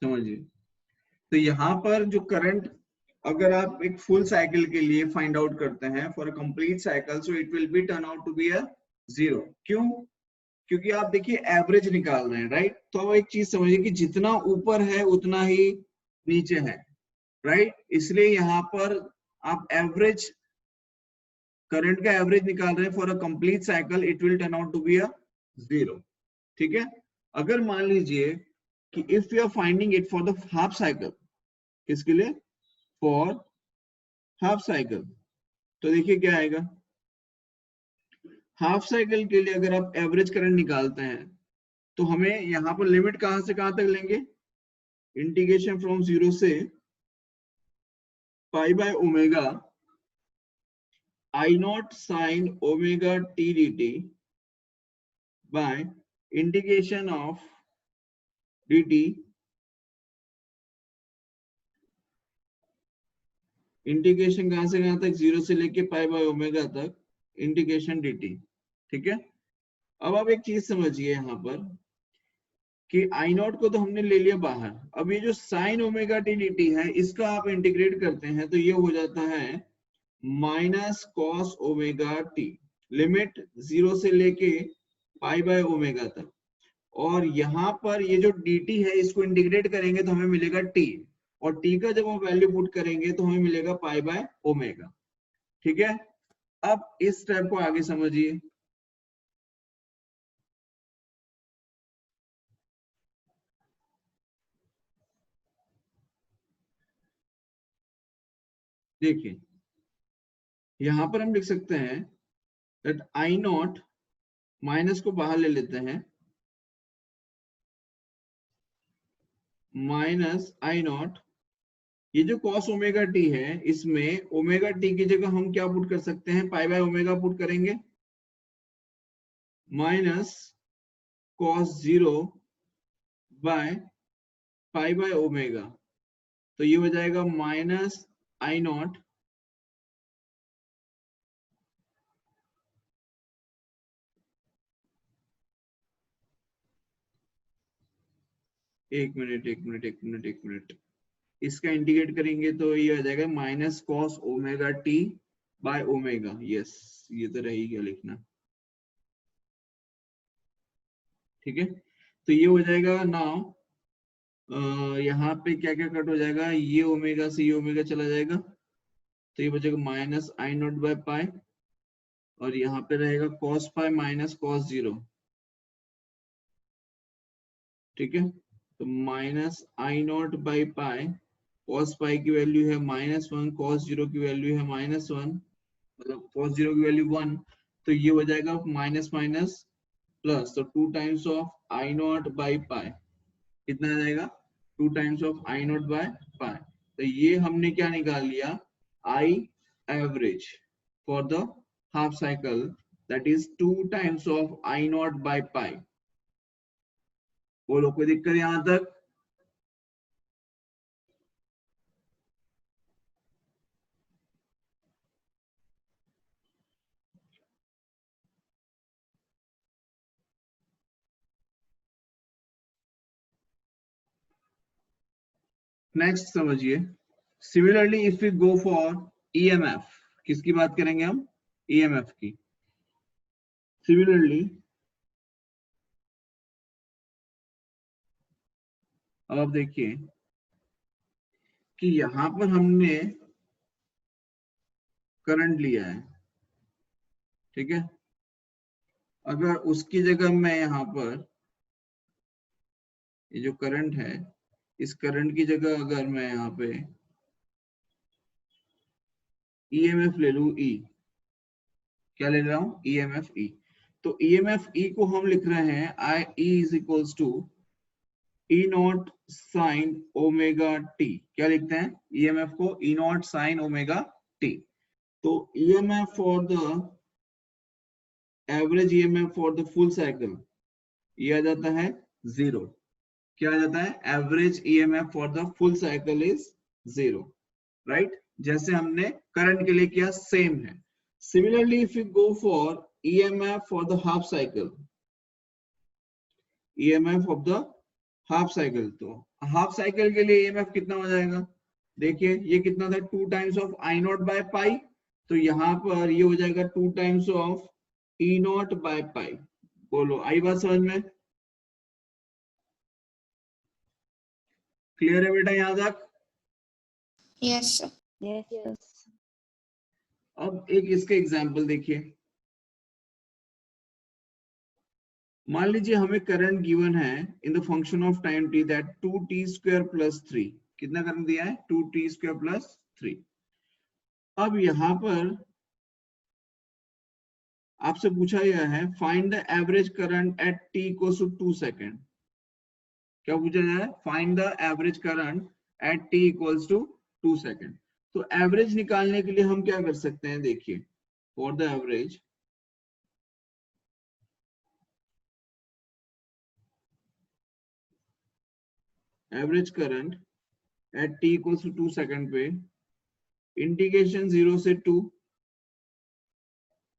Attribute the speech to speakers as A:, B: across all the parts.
A: समझिए। तो यहाँ पर जो करंट, अगर आप एक फुल साइकिल के लिए फाइंड आउट करते हैं for a complete cycle, so it will be turn out to be a 0। क्यों? क्योंकि आप देखिए एवरेज निकाल रहे हैं, राइट? तो अब एक चीज समझिए कि जितना ऊपर है उतना ही नीचे है, राइट? इसलिए यहाँ पर आप एवरेज, करंट का एवरेज निकाल रहे हैं for a complete cycle, it will turn out to be a 0। ठीक है? अगर मान लीजिए कि if you are finding it for the half cycle, किसके लिए? फॉर हाफ साइकिल, तो देखिए क्या आएगा। हाफ साइकिल के लिए अगर आप एवरेज करंट निकालते हैं तो हमें यहाँ पर लिमिट कहां से कहां तक लेंगे? इंटीग्रेशन फ्रॉम 0 से pi by omega I not sine omega t d t by integration of D T, integration कहां से कहां तक? 0 से लेके पाई बाय ओमेगा तक, इंटीग्रेशन डी टी। ठीक है? अब आप एक चीज समझिए यहाँ पर कि आई नॉट को तो हमने ले लिया बाहर, अब ये जो sign omega t d T है इसका आप इंटीग्रेट करते हैं तो ये हो जाता है minus cos omega T, limit 0 से लेके पाई बाय ओमेगा तक। और यहाँ पर ये जो dt है इसको इंटीग्रेट करेंगे तो हमें मिलेगा t, और t का जब हम वैल्यू पुट करेंगे तो हमें मिलेगा पाई बाय ओमेगा। ठीक है? अब इस स्टेप को आगे समझिए। देखिए यहां पर हम लिख सकते हैं दैट आई नॉट, माइनस को बाहर ले लेते हैं, माइनस आई नॉट, ये जो cos ओमेगा टी है इसमें ओमेगा टी की जगह हम क्या पुट कर सकते हैं? पाई बाय ओमेगा पुट करेंगे, minus cos 0 bye pi by omega, तो ये हो जाएगा माइनस आई नॉट एक मिनट, इसका इंटीग्रेट करेंगे तो ये आ जाएगा minus cos omega t by omega. Yes, ये तो रही गया लिखना। ठीक है? तो ये हो जाएगा नाउ, यहाँ पे क्या क्या कट हो जाएगा? ये ओमेगा से ये ओमेगा चला जाएगा तो ये बचेगा minus I naught by pi, और यहाँ पे रहेगा कॉस पाई माइनस कॉस 0। ठीक है? तो minus I naught by pi, cos pi की वैल्यू है -1, कॉस 0 की वैल्यू है -1, मतलब कॉस 0 की वैल्यू 1, तो ये हो जाएगा माइनस माइनस प्लस, तो 2 times of I naught by pi, कितना आ जाएगा? 2 times of I naught by pi. तो ये हमने क्या निकाल लिया? I average for the half cycle, that is 2 times of I naught by pi. बोलो कोई दिक्कत यहां तक? नेक्स्ट समझिए, similarly if we go for EMF, किसकी बात करेंगे हम? ईएमएफ की। सिमिलरली अब आप देखिए कि यहां पर हमने करंट लिया है, ठीक है? अगर उसकी जगह मैं यहाँ पर ये जो करंट है, इस करंट की जगह अगर मैं यहाँ पे ईएमएफ ले लू, ई, क्या ले रहा हूँ? EMF e. तो ईएमएफ ई को हम लिख रहे हैं i e is equals to E naught sine omega t. क्या लिखते हैं ईएमएफ को? E naught sine omega t. तो EMF for the average, EMF for the full cycle, ये आ जाता है 0। क्या आ जाता है? Average EMF for the full cycle is 0, right? जैसे हमने करंट के लिए किया सेम है। Similarly if you go for EMF for the half cycle, EMF of the half cycle, तो हाफ साइकिल के लिए ईएमएफ कितना हो जाएगा, देखिए ये कितना था, 2 times of I naught by pi, तो यहाँ पर ये हो जाएगा 2 times of E not by pi. बोलो आई बात समझ में, क्लियर है बेटा यहाँ तक?
B: Yes sir.
C: Yes.
A: अब एक इसके एग्जाम्पल देखिए, मान लीजिए हमें करंट गिवन है in the function of time T that 2t² + 3, कितना करंट दिया है, 2t² + 3। अब यहाँ पर आपसे पूछा गया है find the average current eight t = 2 second. क्या पूछा गया है, find the average current eight t = 2 second. तो एवरेज निकालने के लिए हम क्या कर सकते हैं, देखिए for the average current eight t = 2 second पे इंटीग्रेशन 0 से 2,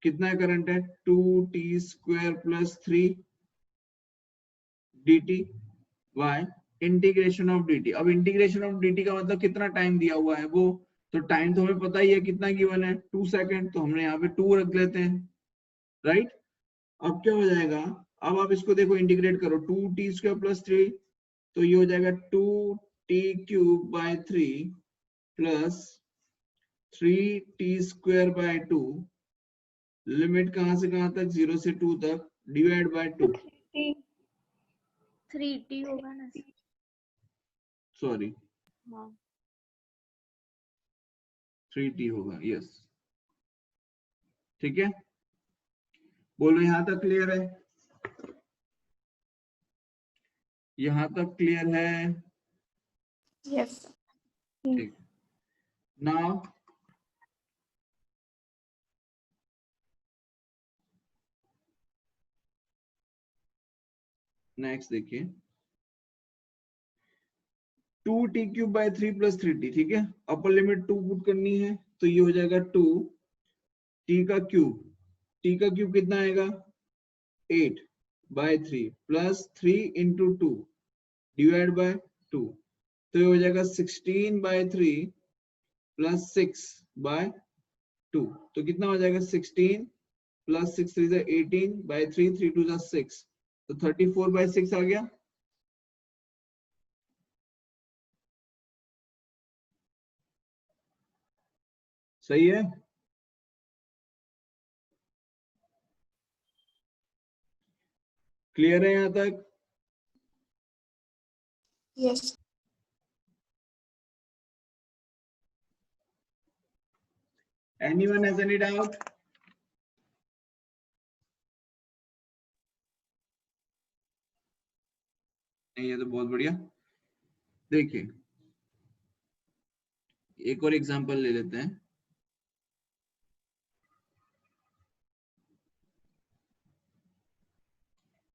A: कितना करंट है, 2t² + 3 dt bye integration of dt। अब इंटीग्रेशन ऑफ dt का मतलब कितना टाइम दिया हुआ है वो, तो टाइम तो हमें पता ही है कितना गिवन है, 2 सेकेंड, तो हमने यहाँ पे 2 रख लेते हैं, राइट। अब क्या हो जाएगा, अब आप इसको देखो इंटीग्रेट करो, 2t² + 3, तो ये हो जाएगा 2t³ / 3 + 3t² / 2, लिमिट कहां से कहां तक, 0 से 2 तक, डिवाइड बाय 2,
C: 3t होगा ना।
A: सॉरी
C: हाँ
A: 3t होगा, यस ठीक है। बोलो यहां तक क्लियर है, यहां तक क्लियर है,
B: यस सर।
A: ठीक। नाउ नेक्स्ट देखिए, 2t³ / 3 + 3t, ठीक है, अपर लिमिट 2 पुट करनी है, तो ये हो जाएगा 2t³ t³ कितना आएगा, 8/3 + 3 × 2 डिवाइड बाय 2, तो ये हो जाएगा 16/3 + 6/2, तो कितना हो जाएगा, 16 + 6 3 = 18/3 3 2 = 6, तो 34/6 आ गया। सही है, क्लियर है यहाँ तक?
B: Yes.
A: Anyone has any doubt? नहीं है तो बहुत बढ़िया। देखिए एक और एग्जांपल ले लेते हैं,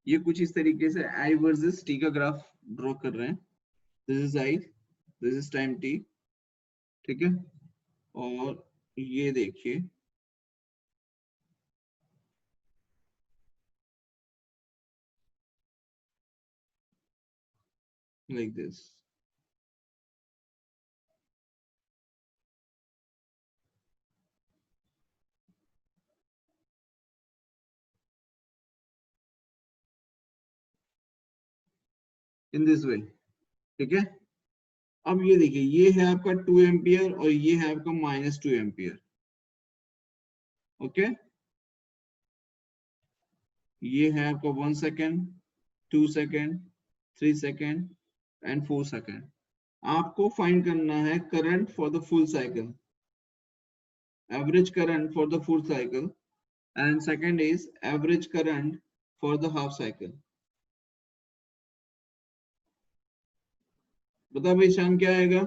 A: ये कुछ इस तरीके से आई वर्सेस टी का ग्राफ ड्रॉ कर रहे हैं, this is I, this is time T, ठीक है, और ये देखिए like this, in this way, ठीक है। अब ये देखिए, ये है आपका 2 एम्पियर और ये है आपका -2 एम्पियर, ओके, ये है आपका 1 second, 2 second, 3 second and 4 second. आपको फाइंड करना है current for the full cycle, average current for the full cycle, and second is average current for the half cycle। बता भाई शान क्या आएगा,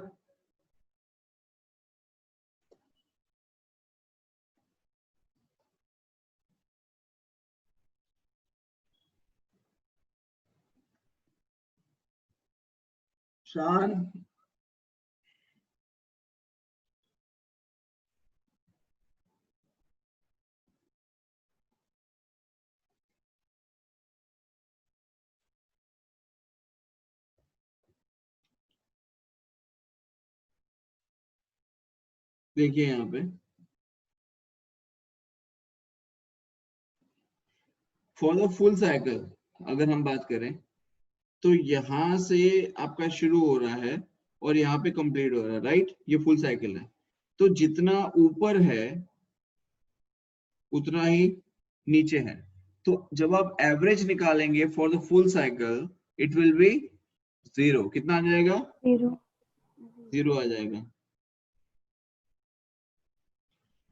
A: शान? देखिए यहाँ पे फॉर द फुल साइकिल अगर हम बात करें तो यहाँ से आपका शुरू हो रहा है और यहाँ पे कंप्लीट हो रहा है, राइट? ये फुल साइकिल है। तो जितना ऊपर है उतना ही नीचे है। तो जब आप एवरेज निकालेंगे for the full cycle it will B 0। कितना आ जाएगा?
C: 0.
A: 0 आ जाएगा।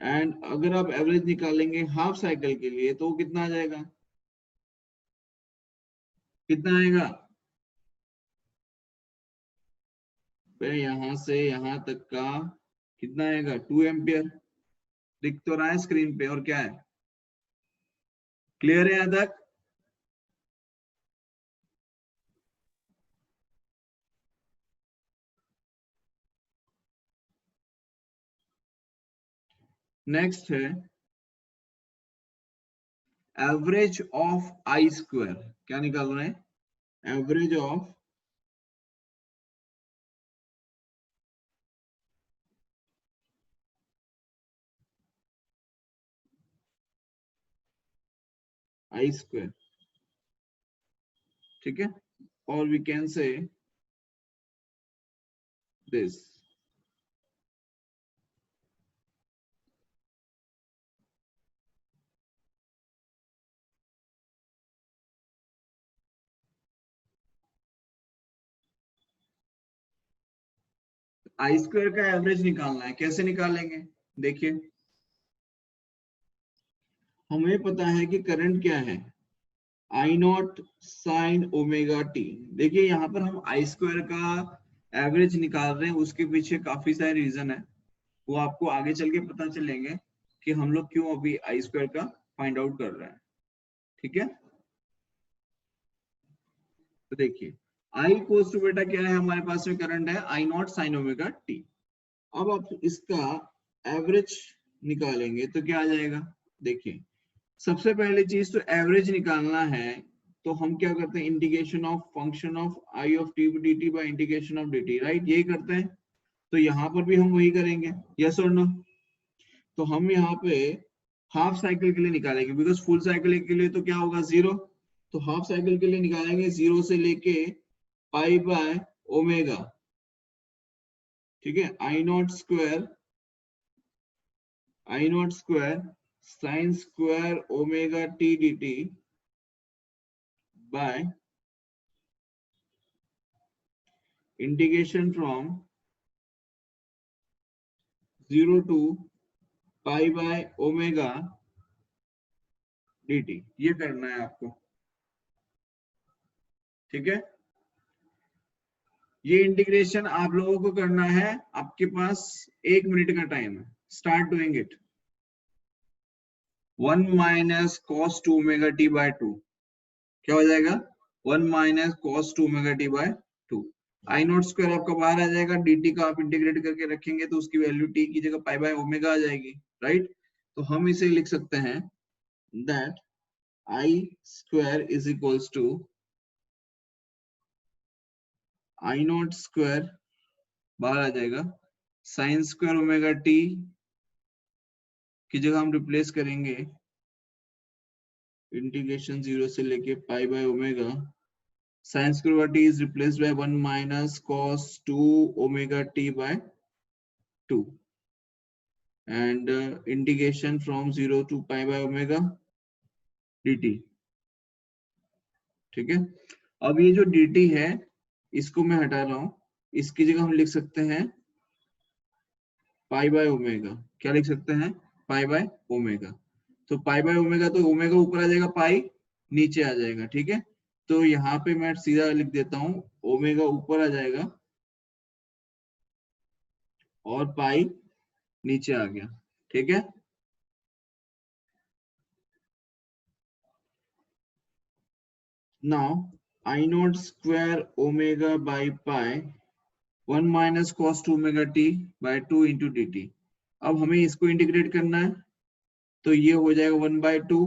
A: एंड अगर आप एवरेज निकालेंगे हाफ साइकिल के लिए तो कितना आ जाएगा? कितना आएगा? यहां से यहां तक का कितना आएगा? 2 एम्पियर। दिख तो रहा है स्क्रीन पे। और क्या है? क्लियर है यहां तक? नेक्स्ट है एवरेज ऑफ आई स्क्वायर। क्या निकालना है? एवरेज ऑफ आई स्क्वायर, ठीक है? और we can say this I square का एवरेज निकालना है। कैसे निकालेंगे? देखिए हमें पता है कि करंट क्या है, I not sine omega T. देखिए यहाँ पर हम आई स्क्वायर का एवरेज निकाल रहे हैं, उसके पीछे काफी सारे रीजन है, वो आपको आगे चल के पता चलेंगे कि हम लोग क्यों अभी आई स्क्वायर का फाइंड आउट कर रहे हैं, ठीक है? तो देखिए आई इक्वल्स टू बेटा क्या है हमारे पास में? करंट है I not sine omega t. अब आप इसका एवरेज निकालेंगे तो क्या आ जाएगा? देखिए सबसे पहली चीज तो एवरेज निकालना है, तो हम क्या करते हैं? Integration of function of I of T d T by integration of D T, right? यही करते हैं। तो यहाँ पर भी हम वही करेंगे, यस और नो? तो हम यहाँ पे हाफ साइकिल के लिए निकालेंगे, बिकॉज फुल साइकिल के लिए तो क्या होगा? 0। तो हाफ साइकिल के लिए निकालेंगे 0 से लेके पाई बाय ओमेगा, ठीक है? I naught square sine square omega t d t by integration from 0 to pi by omega dt। ये करना है आपको, ठीक है? ये इंटीग्रेशन आप लोगों को करना है, आपके पास 1 मिनट का टाइम है। Start doing it. 1 minus cos 2 omega t by 2 क्या हो जाएगा? 1 minus cos 2 omega t by 2। I naught square आपका बाहर आ जाएगा, dt का आप इंटीग्रेट करके रखेंगे तो उसकी वैल्यू t की जगह पाई बाय ओमेगा आ जाएगी, राइट? तो हम इसे लिख सकते हैं that I square is equals to I naught square बाहर आ जाएगा, साइन स्क्वायर ओमेगा टी की जगह हम रिप्लेस करेंगे इंटीग्रेशन 0 से लेके pi by omega, sine square omega t is replaced by 1 minus cos 2 omega t by 2 and integration from 0 to pi by omega dt, ठीक है? अब ये जो dt है इसको मैं हटा रहा हूं, इसकी जगह हम लिख सकते हैं पाई बाय ओमेगा। क्या लिख सकते हैं? पाई बाय ओमेगा। तो पाई बाय ओमेगा, तो ओमेगा ऊपर आ जाएगा, पाई नीचे आ जाएगा, ठीक है? तो यहाँ पे मैं सीधा लिख देता हूँ, ओमेगा ऊपर आ जाएगा और पाई नीचे आ गया, ठीक है? Now I naught square omega by pi 1 minus cos 2 omega t by 2 into d t. अब हमें इसको इंटीग्रेट करना है, तो ये हो जाएगा 1 बाय 2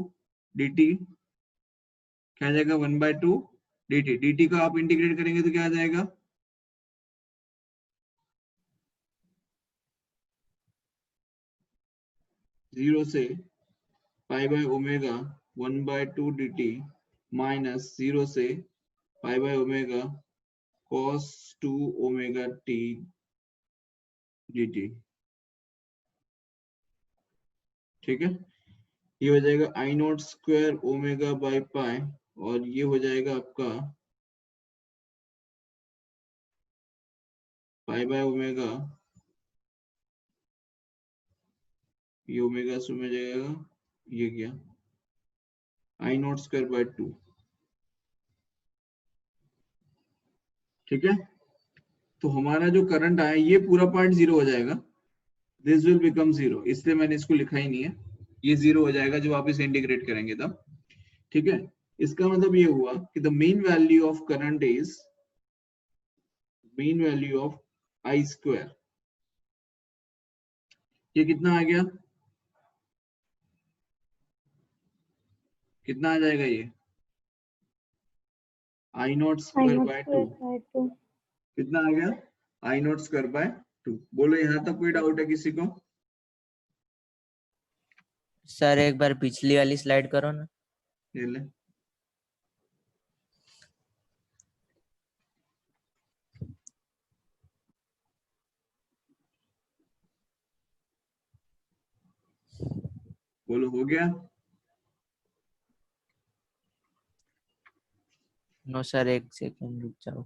A: डी टी। क्या आ जाएगा? 1 by 2 d t. D t का आप इंटीग्रेट करेंगे तो क्या आ जाएगा? 0 से pi by omega 1/2 dt minus 0 से pi by omega cos 2 omega t dt। ठीक है, ये हो जाएगा I naught square omega by pi, और ये हो जाएगा आपका पाई बाय ओमेगा, ये ओमेगा से में जाएगा, ये क्या आई नॉट स्क्वायर बाय 2। ठीक है, तो हमारा जो करंट आया ये पूरा पार्ट जीरो हो जाएगा, दिस विल बिकम जीरो, इसलिए मैंने इसको लिखा ही नहीं है, ये जीरो हो जाएगा जब आप इसे इंटीग्रेट करेंगे तब। ठीक है, इसका मतलब ये हुआ कि the mean value of current is mean value of I square. ये कितना आ गया, कितना आ जाएगा ये आई नॉट स्क्वायर बाय 2, कितना आ गया आई नॉट स्क्वायर बाय 2। बोलो यहाँ तक कोई डाउट है किसी को?
D: सर एक बार पिछली वाली स्लाइड करो ना।
A: ये ले, बोलो हो गया?
D: नो सर, एक सेकंड रुक जाओ।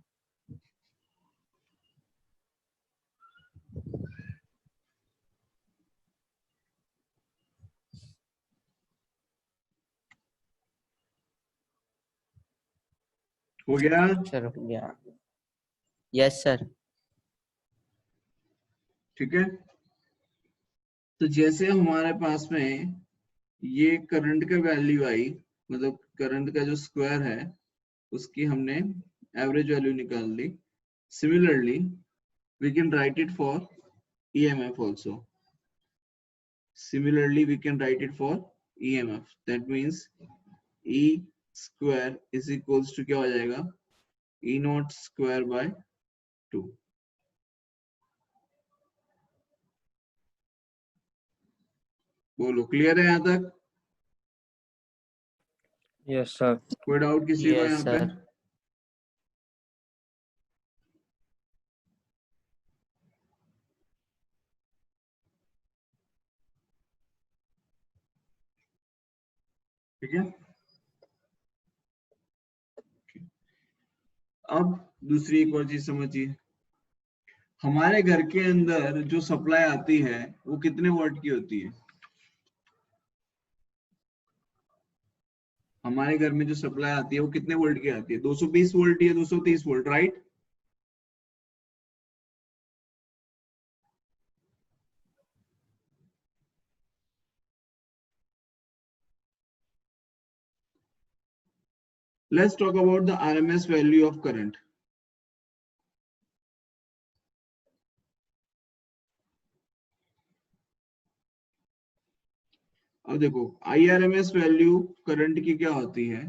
A: हो गया?
D: सर हो गया। Yes sir.
A: ठीक है, तो जैसे हमारे पास में ये करंट का वैल्यू आई, मतलब करंट का जो स्क्वायर है उसकी हमने एवरेज वैल्यू निकाल ली। Similarly we can write it for EMF also. Similarly we can write it for EMF, that means E square is equals to क्या हो जाएगा E naught square by 2। बोलो क्लियर है यहाँ तक?
D: Yes sir.
A: कोई डाउट किसी को
D: यस
A: यहाँ पे?
D: सर।
A: ठीक है, अब दूसरी एक और चीज समझिए, हमारे घर के अंदर जो सप्लाई आती है वो कितने वोल्ट की होती है? हमारे घर में जो सप्लाई आती है वो कितने वोल्ट की आती है? 220 वोल्ट या 230 volt, right? Let's talk about the RMS value of current. अब देखो IRMS वैल्यू करंट की क्या होती है?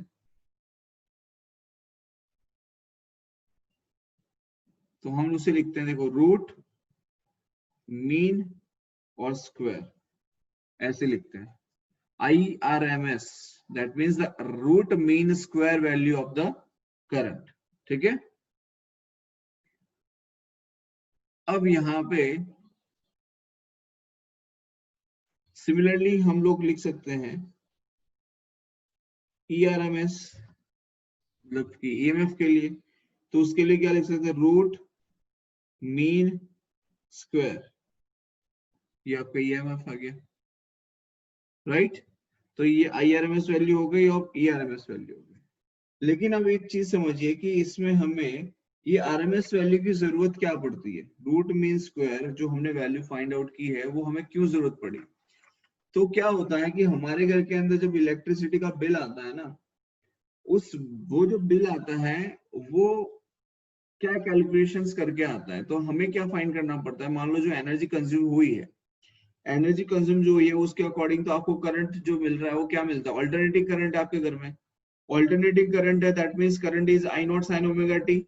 A: तो हम उसे लिखते हैं, देखो रूट मीन और स्क्वायर, ऐसे लिखते हैं IRMS, that means the root mean square value of the current। ठीक है, अब यहाँ पे सिमिलरली हम लोग लिख सकते हैं ERMS, मतलब कि EMF के लिए, तो उसके लिए क्या लिख सकते हैं? रूट मीन स्क्वायर, ये आपका EMF आ गया, राइट? तो ये IRMS वैल्यू हो गई और ERMS वैल्यू हो गई। लेकिन अब एक चीज समझिए कि इसमें हमें ये RMS वैल्यू की जरूरत क्या पड़ती है? रूट मीन स्क्वायर जो हमने वैल्यू फाइंड आउट की है वो हमें क्यों जरूरत पड़ी? तो क्या होता है कि हमारे घर के अंदर जब इलेक्ट्रिसिटी का बिल आता है ना, वो जो बिल आता है वो क्या कैलकुलेशंस करके आता है, तो हमें क्या फाइंड करना पड़ता है? मान लो जो एनर्जी कंज्यूम हुई है, एनर्जी कंज्यूम जो हुई है उसके अकॉर्डिंग तो आपको करंट जो मिल रहा है वो क्या मिलता है? ऑल्टरनेटिंग करंट आपके घर में ऑल्टरनेटिंग करंट है, that means current is I not sine omega T.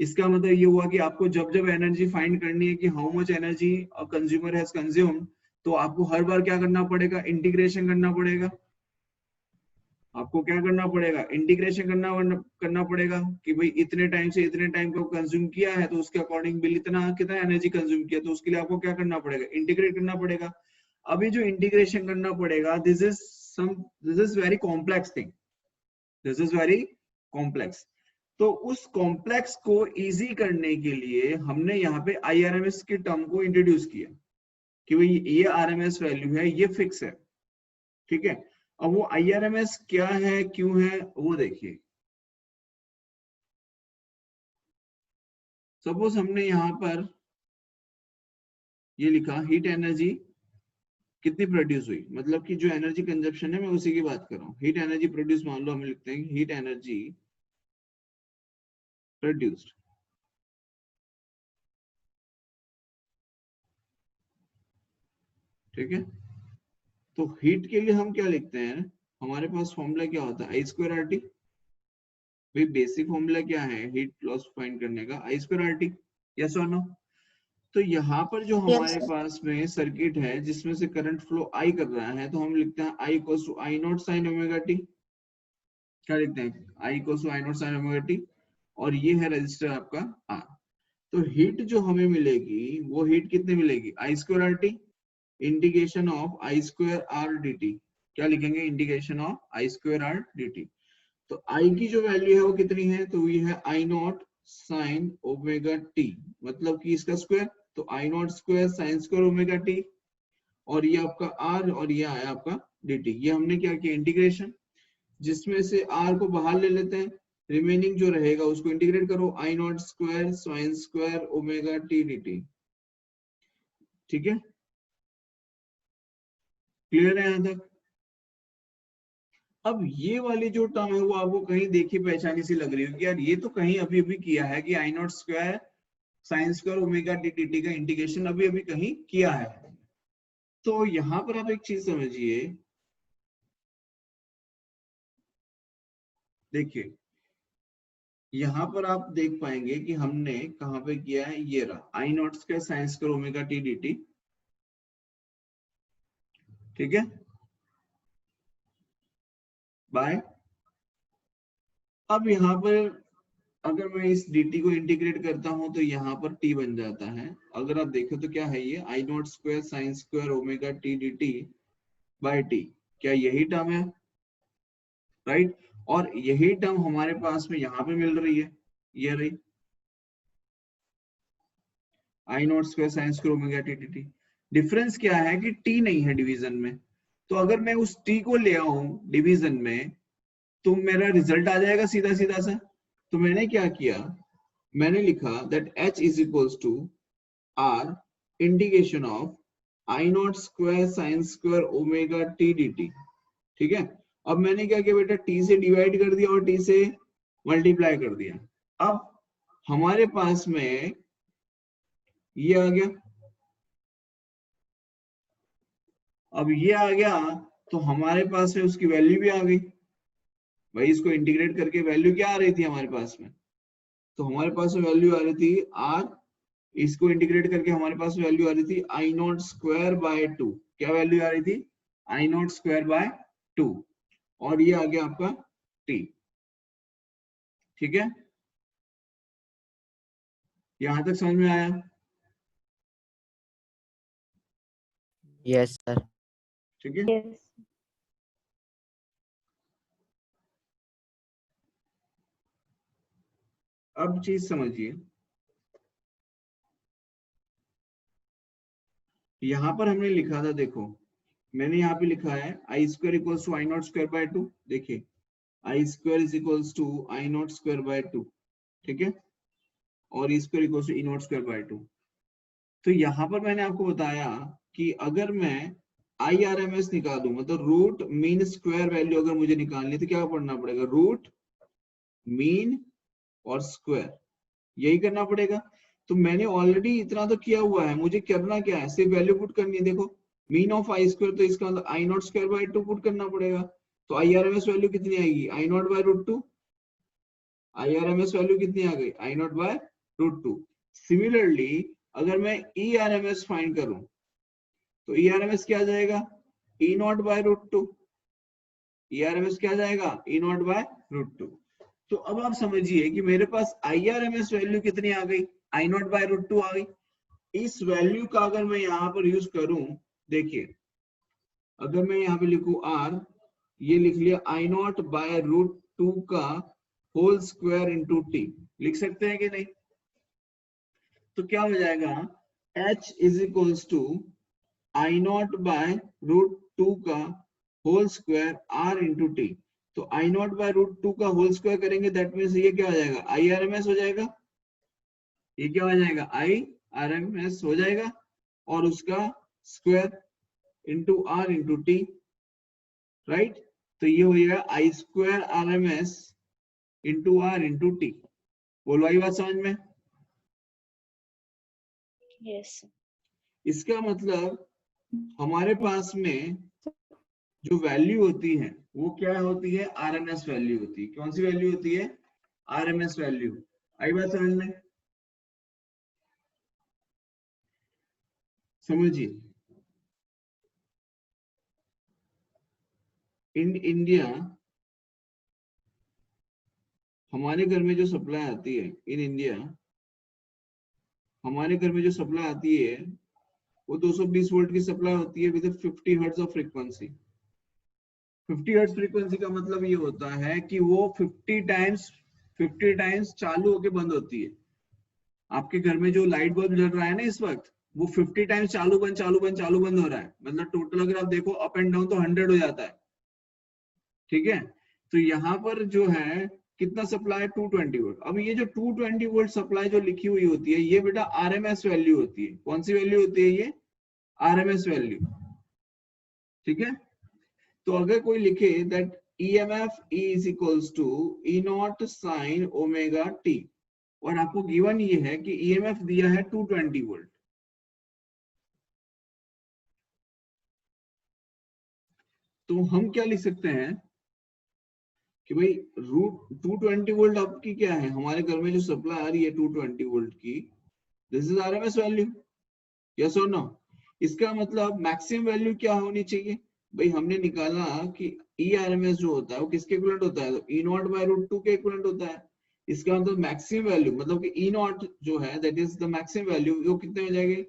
A: इसका मतलब ये हुआ कि आपको जब जब एनर्जी फाइंड करनी है कि how much energy a consumer has consumed, तो आपको हर बार क्या करना पड़ेगा, इंटीग्रेशन करना पड़ेगा। आपको क्या करना पड़ेगा, इंटीग्रेशन करना पड़ेगा कि भाई इतने टाइम से इतने टाइम को कंज्यूम किया है तो उसके अकॉर्डिंग बिल इतना कितना एनर्जी कंज्यूम किया, तो उसके लिए आपको क्या करना पड़ेगा, इंटीग्रेट करना पड़ेगा। अभी जो इंटीग्रेशन करना पड़ेगा, this is very complex thing, this is very complex. तो उस कॉम्प्लेक्स को इजी करने के लिए हमने यहाँ पे IRMS की टर्म को इंट्रोड्यूस किया कि भाई ये RMS वैल्यू है, ये फिक्स है, ठीक है। अब वो IRMS क्या है, क्यों है, वो देखिए। सपोज हमने यहाँ पर ये लिखा हीट एनर्जी कितनी प्रोड्यूस हुई, मतलब कि जो एनर्जी कंजप्शन है मैं उसी की बात कर रहा हूँ। हीट एनर्जी प्रोड्यूस, मान लो हम लिखते हैं हीट एनर्जी प्रोड्यूस्ड, ठीक है। तो हीट के लिए हम क्या लिखते हैं, हमारे पास फॉर्मूला क्या होता है, I²RT। भाई बेसिक फॉर्मूला क्या है हीट लॉस फाइंड करने का, I²RT, यस और नो। तो यहाँ पर जो
B: Yes,
A: हमारे
B: sir.
A: पास में सर्किट है जिसमें से करंट फ्लो I कर रहा है, तो हम लिखते हैं I equals to I0 sin omega t. क्या लिखते हैं, I equals to I0 sin omega t, और ये है रजिस्टर आपका R। तो हीट जो हमें मिलेगी वो हीट कितनी मिलेगी, I²RT integration of I²R dt। क्या लिखेंगे, इंटीग्रेशन ऑफ I²R dt। तो I की जो वैल्यू है वो कितनी है, तो ये है I0 sin ओमेगा टी, मतलब कि इसका स्क्वायर, तो I0 square sin square omega t, और ये आपका R और ये आया आपका dt। ये हमने क्या किया, इंटीग्रेशन, जिसमें से R को बाहर ले लेते हैं, रिमेनिंग जो रहेगा उसको इंटीग्रेट करो, I0 square sin square omega t dt, ठीक है। क्लियर है यहाँ तक। अब ये वाली जो टर्म है वो आपको कहीं देखी पहचानी सी लग रही है कि यार ये तो कहीं अभी अभी किया है कि I0 square sin square omega t dt का इंटीग्रेशन अभी अभी कहीं किया है। तो यहाँ पर आप एक चीज समझिए, देखिए यहाँ पर आप देख पाएंगे कि हमने कहाँ पे किया है, ये रहा I0 square sin square omega t dt, ठीक है, बाय। अब यहाँ पर अगर मैं इस dt को इंटीग्रेट करता हूं तो यहाँ पर t बन जाता है। अगर आप देखो तो क्या है ये, I0 square sin square omega t dt by t, क्या यही टर्म है, राइट। और यही टर्म हमारे पास में यहाँ पे मिल रही है, ये रही I0 square sin square omega t dt। Difference क्या है कि t नहीं है डिवीजन में, तो अगर मैं उस t को ले आऊं डिवीजन में तो मेरा रिजल्ट आ जाएगा सीधा सीधा सा। तो मैंने क्या किया, मैंने लिखा that h is equals to r integration of I0 square sin square omega t dt, ठीक है। अब मैंने क्या किया बेटा, t से डिवाइड कर दिया और t से मल्टीप्लाई कर दिया। अब हमारे पास में ये आ गया, अब ये आ गया तो हमारे पास में उसकी वैल्यू भी आ गई। भाई इसको इंटीग्रेट करके वैल्यू क्या आ रही थी हमारे पास में, तो हमारे पास में वैल्यू आ रही थी r, इसको इंटीग्रेट करके हमारे पास वैल्यू आ रही थी I0 स्क्वायर बाय 2। क्या वैल्यू आ रही थी, I0 स्क्वायर बाय 2, और ये आ गया आपका t, ठीक है। यहां तक समझ में आया,
D: यस सर।
A: ठीक है।
C: Yes.
A: अब चीज समझिए, यहां पर हमने लिखा था, देखो मैंने यहाँ पे लिखा है I² equals to I0 square by 2। देखिए I² is equals to I0 square by 2, ठीक है, और E² equals to E0 square by 2। तो यहाँ पर मैंने आपको बताया कि अगर मैं IRMS निकालूं, मतलब रूट मीन स्क्वायर वैल्यू अगर मुझे निकालनी है तो क्या पढ़ना पड़ेगा, रूट मीन और स्क्वायर, यही करना पड़ेगा। तो मैंने ऑलरेडी इतना तो किया हुआ है, मुझे करना क्या है, सिर्फ वैल्यू पुट करनी है। देखो मीन ऑफ I², तो इसका मतलब I0 स्क्वायर बाय 2 पुट करना पड़ेगा। तो IRMS वैल्यू कितनी आएगी, I0 by root 2। IRMS value कितनी आ गई, I0 बाय रूट 2। सिमिलरली अगर मैं ERMS फाइंड करूं तो ERMS क्या आ जाएगा, E naught by root two. ERMS क्या आ जाएगा, E naught by root two. तो अब आप समझिए कि मेरे पास IRMS वैल्यू कितनी आ गई, I naught by root two आ गई। इस वैल्यू का अगर मैं यहाँ पर यूज करूं, देखिए अगर मैं यहाँ पे लिखूं R, ये लिख लिया I naught by root two का होल स्क्वायर इंटू टी, लिख सकते हैं कि नहीं? तो क्या हो जाएगा, H is equals to I naught by root two का whole square R into t. तो I naught by root two का होल स्क्वायर करेंगे, दैट मीन्स ये क्या हो जाएगा, IRMS हो जाएगा। ये क्या हो जाएगा, IRMS हो जाएगा, और उसका square into R into T, right. तो ये हो जाएगा I square RMS into R into T. बोलो आई बात समझ में?
C: Yes.
A: इसका मतलब हमारे पास में जो वैल्यू होती है वो क्या होती है, RMS वैल्यू होती है। कौन सी वैल्यू होती है, RMS वैल्यू। आई बात समझ में? समझिए, इन इंडिया हमारे घर में जो सप्लाई आती है, इन इंडिया हमारे घर में जो सप्लाई आती है वो 220 वोल्ट की सप्लाई होती है with 50 hertz of frequency. 50 hertz frequency का मतलब ये होता है कि वो 50 टाइम्स चालू होके बंद होती है। आपके घर में जो लाइट बल्ब जल रहा है ना इस वक्त, वो 50 टाइम्स चालू बंद चालू बंद चालू बंद हो रहा है। मतलब टोटल अगर आप देखो अप एंड डाउन तो 100 हो जाता है, ठीक है। तो यहाँ पर जो है कितना सप्लाई, 220 वोल्ट। अब ये जो 220 वोल्ट सप्लाई जो लिखी हुई होती है, ये बेटा RMS वैल्यू होती है। कौन सी वैल्यू होती है, ये RMS वैल्यू, ठीक है। तो अगर कोई लिखे that EMF is equals to E naught sine omega t, और आपको गिवन ये है कि EMF दिया है 220 वोल्ट, तो हम क्या लिख सकते हैं कि भाई रूट 220 वोल्ट आपकी क्या है, हमारे घर में जो सप्लाई आ रही है 220 वोल्ट की, this is RMS value, yes और नो। इसका मतलब मैक्सिमम वैल्यू क्या होनी चाहिए, भाई हमने निकाला कि ERMS जो होता है वो किसके इक्विवेलेंट होता है, तो E naught by root two के इक्विवेलेंट होता है। इसका मतलब मैक्सिमम वैल्यू, मतलब कि E नॉट जो है that is the maximum value, वो कितने हो जाएंगे,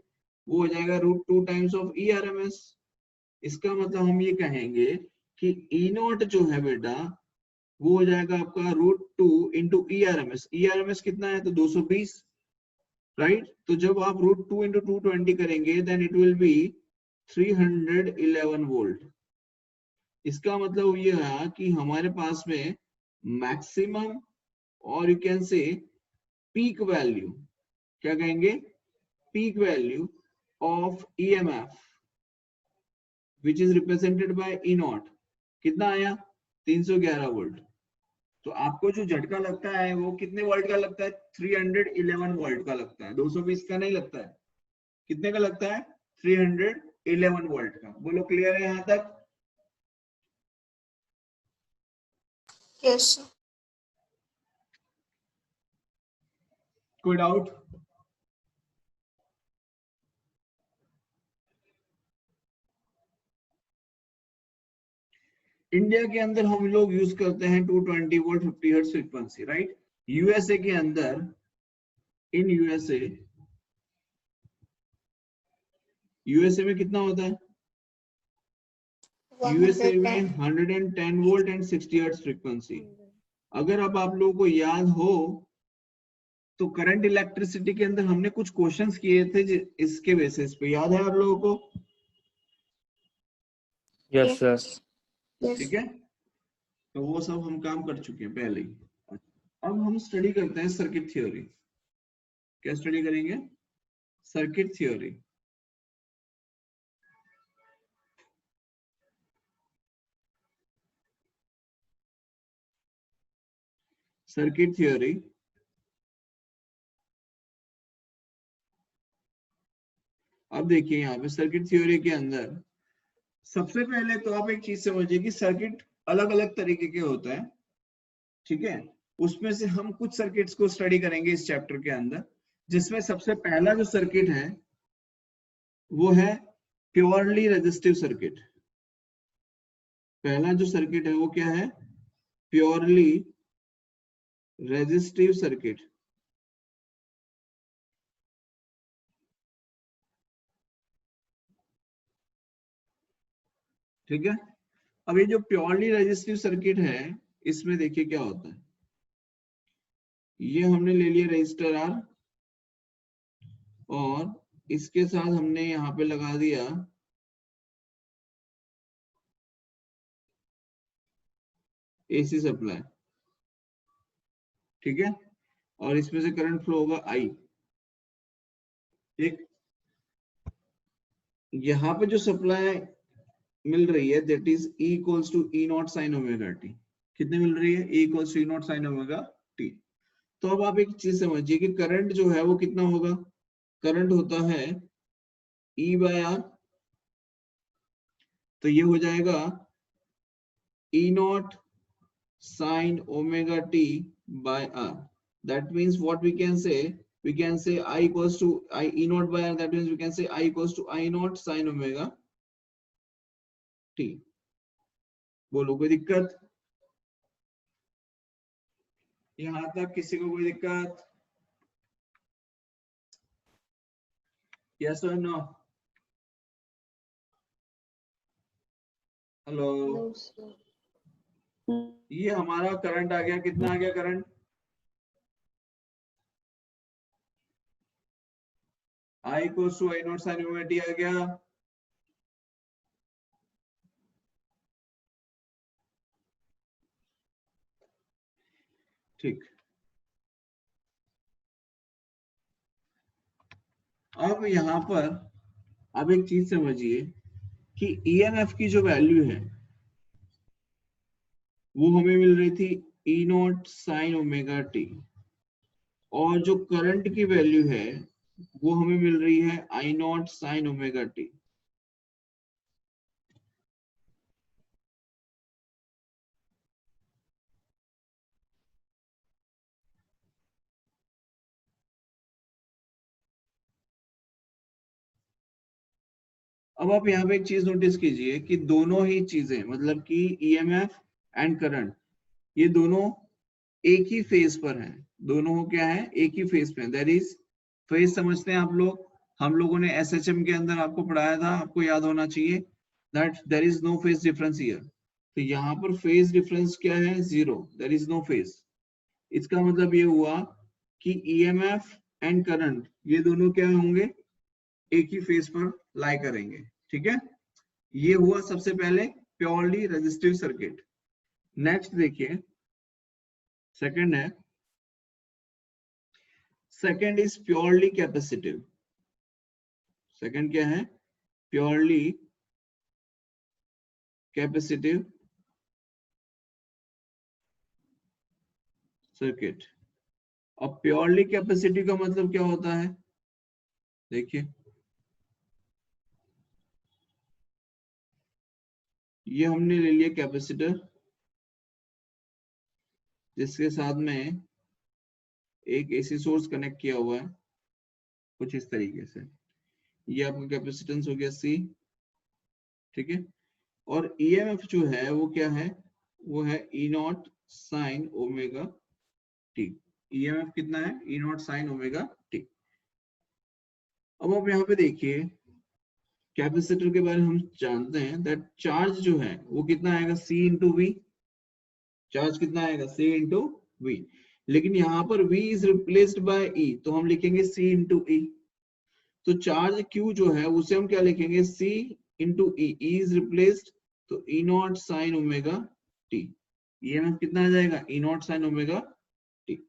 A: वो हो जाएगा root two times of ERMS। इसका मतलब हम ये कहेंगे कि E नॉट जो है बेटा वो हो जाएगा आपका root two into ERMS। ERMS कितना है, तो 220, राइट। तो जब आप रूट टू इंटू 220 करेंगे then it will be 311 volt. इसका मतलब ये है कि हमारे पास में मैक्सिमम और you can say peak value, क्या कहेंगे, peak value of EMF which is represented by E not, कितना आया, 311 वोल्ट। तो आपको जो झटका लगता है वो कितने वोल्ट का लगता है, 311 वोल्ट का लगता है, 220 का नहीं लगता है। कितने का लगता है, 311 वोल्ट का। बोलो क्लियर है यहाँ तक?
B: Yes.
A: कोई डाउट? इंडिया के अंदर हम लोग यूज करते हैं 220 volt 50 hertz frequency, right. USA के अंदर, इन यूएसए में कितना होता है, यूएसए में 110 वोल्ट एंड 60 हर्ट्ज फ्रीक्वेंसी। अगर अब आप लोगों को याद हो तो करंट इलेक्ट्रिसिटी के अंदर हमने कुछ क्वेश्चंस किए थे इसके बेसिस पे, याद है आप लोगों को?
D: Yes, sir.
B: Yes.
A: ठीक है, तो वो सब हम काम कर चुके हैं पहले ही। अब हम स्टडी करते हैं सर्किट थ्योरी। क्या स्टडी करेंगे, सर्किट थ्योरी। सर्किट थ्योरी अब देखिए यहाँ पे सर्किट थ्योरी के अंदर सबसे पहले तो आप एक चीज समझिए कि सर्किट अलग अलग तरीके के होते हैं, ठीक है। उसमें से हम कुछ सर्किट्स को स्टडी करेंगे इस चैप्टर के अंदर, जिसमें सबसे पहला जो सर्किट है वो है प्योरली रेजिस्टिव सर्किट, पहला जो सर्किट है वो क्या है, प्योरली रेजिस्टिव सर्किट। ठीक है, अब ये जो प्योरली रेजिस्टिव सर्किट है इसमें देखिए क्या होता है, ये हमने ले लिया रेजिस्टर R और इसके साथ हमने यहाँ पे लगा दिया AC सप्लाई। ठीक है, और इसमें से करंट फ्लो होगा I। एक यहाँ पे जो सप्लाई मिल रही है that is E equals to E naught sine omega t. कितने मिल रही है, E equals to E naught sine omega t. तो अब आप एक चीज समझिए कि करंट जो है वो कितना होगा, करंट होता है E बाय R, तो ये हो जाएगा E naught sine omega t by R। That means what we can say I equals to I E naught by R, that means we can say I equals to I naught sin omega t। बोलो कोई दिक्कत, यहां तक किसी को कोई दिक्कत, yes or no? Hello,
C: No, sir.
A: ये हमारा करंट आ गया, कितना आ गया current, I equals to I naught sin omega t आ गया। ठीक, अब यहां पर अब एक चीज समझिए कि EMF की जो वैल्यू है वो हमें मिल रही थी E naught sine omega t, और जो करंट की वैल्यू है वो हमें मिल रही है I naught sine omega t. अब आप यहाँ पे एक चीज नोटिस कीजिए कि दोनों ही चीजें मतलब कि EMF एंड करंट ये दोनों एक ही फेज पर हैं, दोनों क्या है, एक ही फेज पे, दैट इज फेज समझते हैं आप लोग, हम लोगों ने SHM के अंदर आपको पढ़ाया था, आपको याद होना चाहिए that there is no phase difference here. तो यहाँ पर फेज डिफरेंस क्या है, 0, देयर इज नो फेज। इसका मतलब ये हुआ कि EMF एंड करंट ये दोनों क्या होंगे, एक ही फेज पर लाई करेंगे। ठीक है, ये हुआ सबसे पहले प्योरली रेजिस्टिव सर्किट। नेक्स्ट देखिए सेकंड है, second is purely capacitive. Second क्या है, प्योरली कैपेसिटिव सर्किट। अब प्योरली कैपेसिटिव का मतलब क्या होता है, देखिए ये हमने ले लिया कैपेसिटर जिसके साथ में एक AC सोर्स कनेक्ट किया हुआ है कुछ इस तरीके से, ये आपका कैपेसिटेंस हो गया C। ठीक है, और EMF जो है वो क्या है, वो है E naught sine omega t. EMF कितना है, E naught sine omega t. अब आप यहाँ पे देखिए कैपेसिटर के बारे में हम जानते हैं दैट चार्ज जो है वो कितना आएगा, C इंटू वी। चार्ज कितना आएगा, C इंटू वी। लेकिन यहाँ पर V is replaced by E, तो हम लिखेंगे C इंटू E। तो चार्ज Q जो है उसे हम क्या लिखेंगे, C into E। E is replaced, तो E naught sine omega t. EMF कितना आ जाएगा, E naught sine omega t.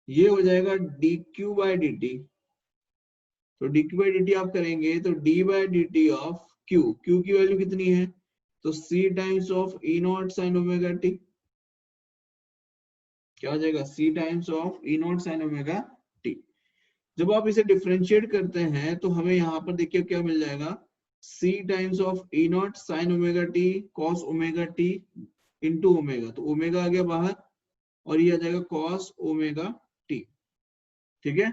A: ये हो जाएगा dq बाय dt। तो dq बाय dt आप करेंगे तो d by dt of q, q की वैल्यू कितनी है, तो c times of E naught sine omega t. क्या हो जाएगा, c times of E naught sine omega T. जब आप इसे डिफरेंशिएट करते हैं तो हमें यहाँ पर देखिए क्या मिल जाएगा, c times of E naught sine omega T cos omega t into omega, तो ओमेगा आ गया बाहर और ये आ जाएगा कॉस ओमेगा टी। ठीक है,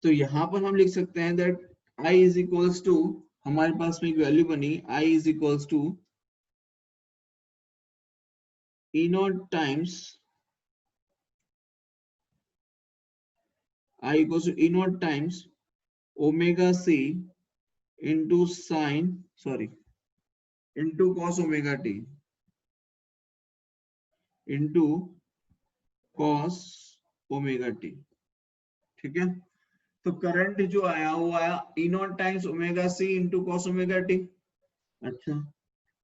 A: तो यहां पर हम लिख सकते हैं that I is equals to, हमारे पास में एक वैल्यू बनी, I is equals to E naught times, I equals to E naught times omega C into sine, sorry, into cos omega t into cos omega t. ठीक है, तो current जो आया वो आया E naught times omega C into cos omega t. अच्छा,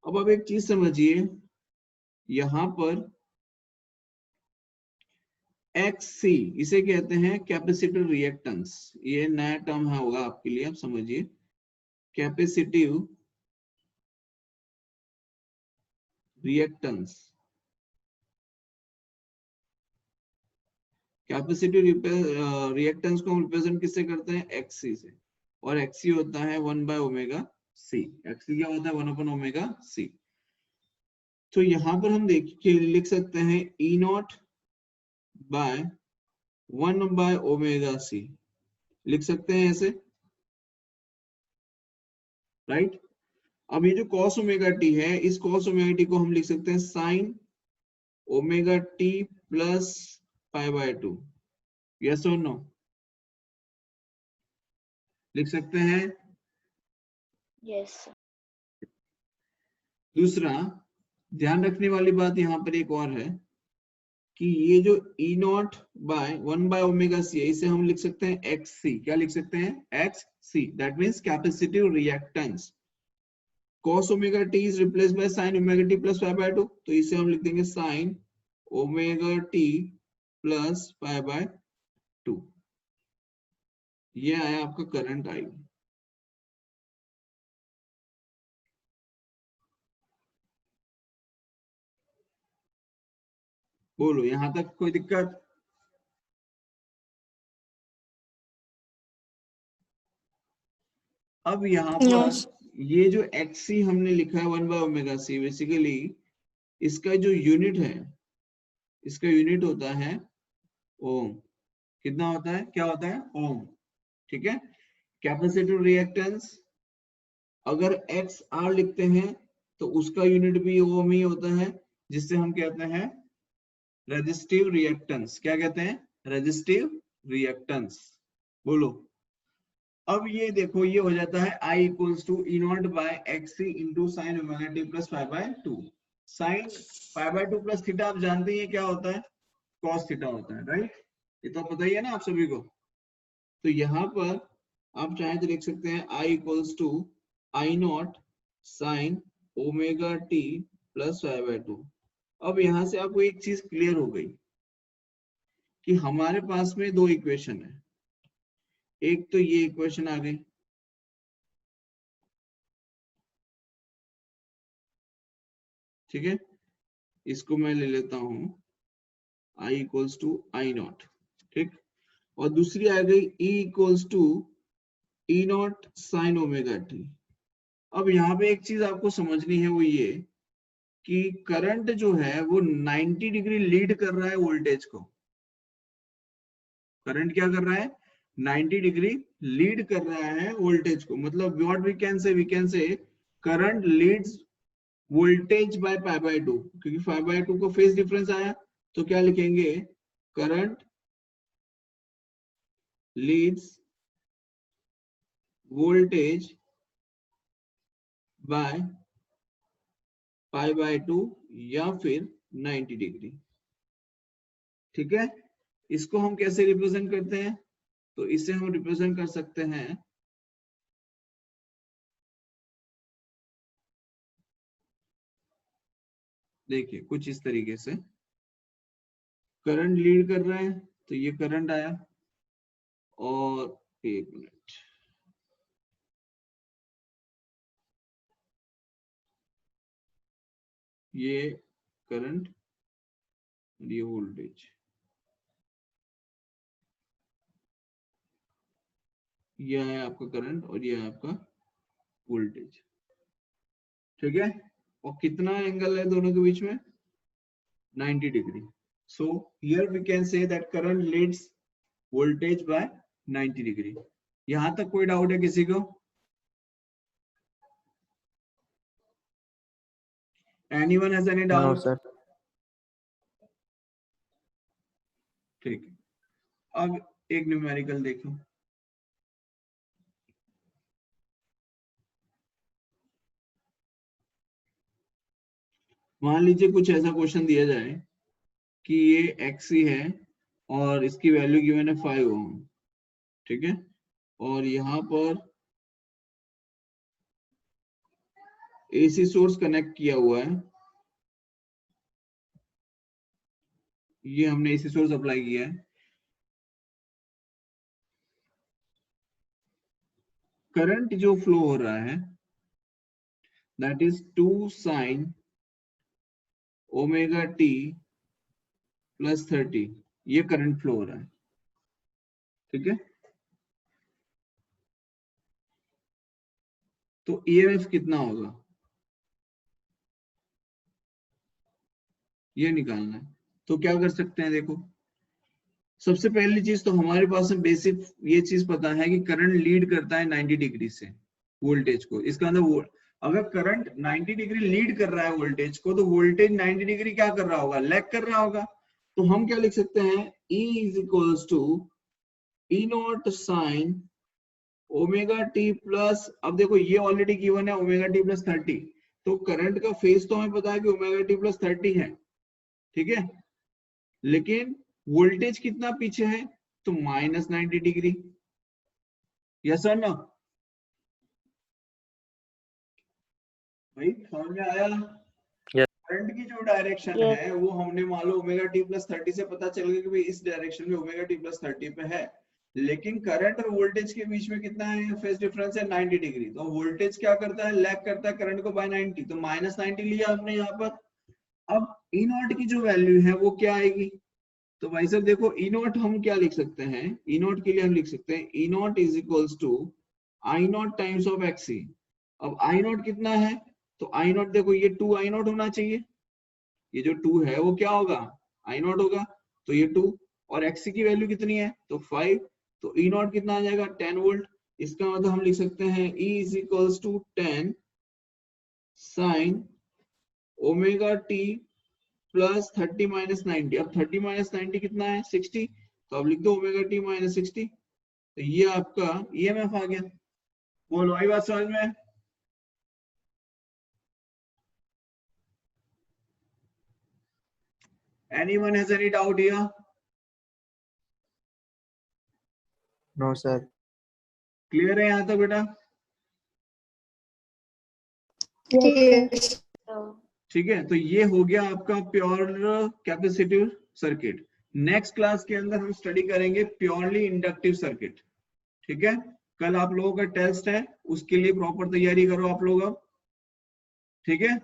A: अब आप एक चीज समझिए, यहां पर XC इसे कहते हैं कैपेसिटिव रिएक्टेंस, ये नया टर्म है होगा आपके लिए, आप समझिए, कैपेसिटिव रिएक्टेंस। कैपेसिटिव रिएक्टेंस को हम रिप्रेजेंट किससे करते हैं, XC से, और XC होता है 1 बाय ओमेगा C। XC क्या होता है, 1 अपॉन ओमेगा C। तो यहां पर हम देखिए लिख सकते हैं E naught by 1 by omega C, लिख सकते हैं ऐसे, राइट। अब ये जो cos ओमेगा टी है, इस cos ओमेगा टी को हम लिख सकते हैं sign omega t plus pi by 2, yes और नो, लिख सकते हैं।
C: Yes.
A: दूसरा ध्यान रखने वाली बात यहाँ पर एक और है कि ये जो E naught by 1 by omega C है, इसे हम लिख सकते हैं XC। क्या लिख सकते हैं, XC, that means capacitive reactance. cos omega t is replaced bye sin omega t plus pi by 2, तो इसे हम लिख देंगे sin omega t plus pi by 2। ये आया आपका करंट आई। बोलो यहां तक कोई दिक्कत? अब यहाँ पर
B: Yes.
A: ये जो XC हमने लिखा है 1 बाय ओमेगा C, बेसिकली इसका जो यूनिट है, इसका यूनिट होता है ओम। कितना होता है, क्या होता है, ओम। ठीक है, कैपेसिटिव रिएक्टेंस अगर XR लिखते हैं तो उसका यूनिट भी ओम ही होता है, जिससे हम कहते हैं रेजिस्टिव रिएक्टेंस। क्या कहते हैं, रेजिस्टिव रिएक्टेंस। बोलो, अब ये देखो ये हो जाता है I equals to E naught by XC into sine omega t plus pi by 2। Sine pi by 2 plus theta आप जानते ही है क्या होता है, कॉस थीटा होता है, राइट। ये तो पता ही है ना आप सभी को। तो यहाँ पर आप चाहे तो लिख सकते हैं I equals to I naught sine omega t plus pi by 2। अब यहाँ से आपको एक चीज क्लियर हो गई कि हमारे पास में दो इक्वेशन है, एक तो ये इक्वेशन आ गई, ठीक है, इसको मैं ले लेता हूं I equals to I naught, ठीक। और दूसरी आ गई E equals to E naught sine omega t. अब यहाँ पे एक चीज आपको समझनी है, वो ये कि करंट जो है वो 90 डिग्री लीड कर रहा है वोल्टेज को। करंट क्या कर रहा है, 90 डिग्री लीड कर रहा है वोल्टेज को। मतलब what we can say current leads voltage by pi by 2, क्योंकि पाई बाय 2 को फेज डिफरेंस आया, तो क्या लिखेंगे, current leads voltage by pi by 2 या फिर 90 डिग्री। ठीक है, इसको हम कैसे रिप्रेजेंट करते हैं, तो इसे हम रिप्रेजेंट कर सकते हैं देखिए कुछ इस तरीके से। करंट लीड कर रहा है तो ये करंट आया, और एक मिनट, ये करंट और ये वोल्टेज, ये है आपका करंट और ये है आपका वोल्टेज। ठीक है, और कितना एंगल है दोनों के बीच में, 90 degree. So here we can say that current leads voltage by 90 degree। यहां तक कोई डाउट है किसी को? Anyone has any
D: No,
A: doubt?
D: sir.
A: ठीक है, अब एक न्यूमेरिकल देखो। मान लीजिए कुछ ऐसा क्वेश्चन दिया जाए कि ये XC है और इसकी वैल्यू गिवन है 5 ओम, ठीक है, और यहाँ पर AC सोर्स कनेक्ट किया हुआ है, ये हमने AC सोर्स अप्लाई किया है। करंट जो फ्लो हो रहा है that is 2 sin omega t plus 30, ये करंट फ्लो हो रहा है, ठीक है। तो EMF कितना होगा ये निकालना है। तो क्या कर सकते हैं, देखो सबसे पहली चीज तो हमारे पास में बेसिक ये चीज पता है कि करंट लीड करता है 90 डिग्री से वोल्टेज को। इसका मतलब अगर करंट 90 डिग्री लीड कर रहा है वोल्टेज को, तो वोल्टेज 90 डिग्री क्या कर रहा होगा, लैग कर रहा होगा। तो हम क्या लिख सकते हैं, E is equals to E naught sine omega t plus, अब देखो ये ऑलरेडी गिवन है ओमेगा टी प्लस 30, तो करंट का फेज तो हमें पता है कि ओमेगा टी प्लस 30 है, ठीक है, लेकिन वोल्टेज कितना पीछे है, तो माइनस 90 डिग्री। यस और नो भाई, समझ में आया?
D: Yes.
A: करंट की जो डायरेक्शन
C: Yes.
A: है वो हमने मान लो ओमेगा टी प्लस 30 से पता चल गया कि भाई इस डायरेक्शन में ओमेगा टी प्लस 30 पे है, लेकिन करंट और वोल्टेज के बीच में कितना है, फेज डिफरेंस है 90 डिग्री। तो वोल्टेज क्या करता है, लैग करता है करंट को बाय 90, तो माइनस 90 लिया हमने यहाँ पर। अब ई नॉट की जो वैल्यू है वो क्या आएगी, तो भाई साहब देखो ई नॉट हम क्या लिख सकते हैं, ई नॉट के लिए हम लिख सकते हैं e naught is equals to I naught times of एक्सी। अब आई नॉट कितना है, तो आई नॉट देखो ये 2 आई नॉट होना चाहिए, ये जो 2 है वो क्या होगा, आई नॉट होगा, तो ये 2, और एक्सी की वैल्यू कितनी है, तो 5, तो ई नॉट कितना आ जाएगा 10 वोल्ट। इसका मतलब हम लिख सकते हैं E is equals to 10 sine omega t plus 30 minus 90। अब 30 माइनस 90 कितना है 60, तो अब लिख दो ओमेगा टी माइनस 60, तो ये आपका EMF आ गया। बोलो आई बात समझ में? Anyone has any doubt here?
D: No, sir.
A: Clear है यहाँ तक बेटा?
B: Yes.
A: ठीक है, तो ये हो गया आपका pure capacitive circuit. Next class के अंदर हम स्टडी करेंगे प्योरली इंडक्टिव सर्किट, ठीक है। कल आप लोगों का टेस्ट है, उसके लिए प्रॉपर तैयारी करो आप लोग अब, ठीक है।